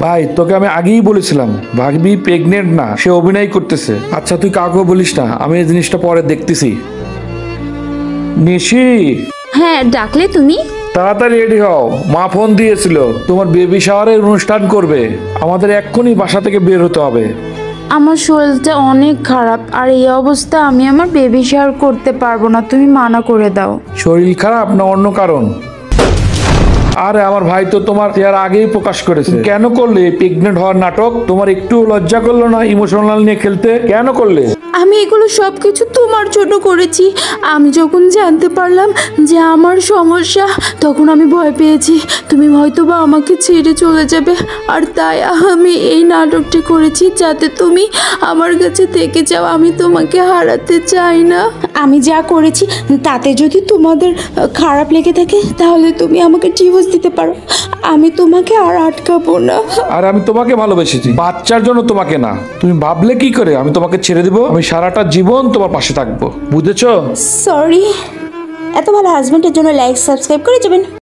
ভাই তোকে আমি আগেই বলেছিলাম ভাবি প্রেগনেন্ট না, সে অভিনয় করতেছে। আচ্ছা তুই কাউকে বলিস না, আমি এই জিনিসটা পরে দেখতেছি। নিশি, হ্যাঁ ডাকলে তুমি? তাড়াতাড়ি রেডি হও, মা ফোন দিয়েছিল তোমার বেবি শাওয়ারের অনুষ্ঠান করবে, আমাদের এক্ষুনি বাসা থেকে বের হতে হবে। আমার শরীরটা অনেক খারাপ, আর এই অবস্থা আমি আমার বেবি শাওয়ার করতে পারবো না, তুমি মানা করে দাও। শরীর খারাপ না অন্য কারণ? আরে আমার ভাই তো তোমার চেহারা আগেই প্রকাশ করেছে, কেন করলে প্রেগনেন্ট হওয়ার নাটক? তোমার একটু লজ্জা করলো না ইমোশনাল নিয়ে খেলতে? কেন করলে? আমি এগুলো সব কিছু তোমার জন্য করেছি। আমি যখন জানতে পারলাম যে আমার সমস্যা, তখন আমি ভয় পেয়েছি তুমি হয়তো বা আমাকে ছেড়ে চলে যাবে, আর তাই আমি এই নাটকটি করেছি যাতে তুমি আমার কাছে থেকে যাও। আমি তোমাকে হারাতে চাই না। আমি যা করেছি তাতে যদি তোমাদের খারাপ লেগে থাকে তাহলে তুমি আমাকে ডিভোর্স দিতে পারো, আমি তোমাকে আর আটকাবো না। আর আমি তোমাকে ভালোবেসেছি, বাচ্চার জন্য তোমাকে না। তুমি ভাবলে কি করে আমি তোমাকে ছেড়ে দিব? আমি সারাটা জীবন তোমার পাশে থাকবো, বুঝেছো? সরি। এত ভালো হাজবেন্ডের জন্য লাইক সাবস্ক্রাইব করে যাবেন।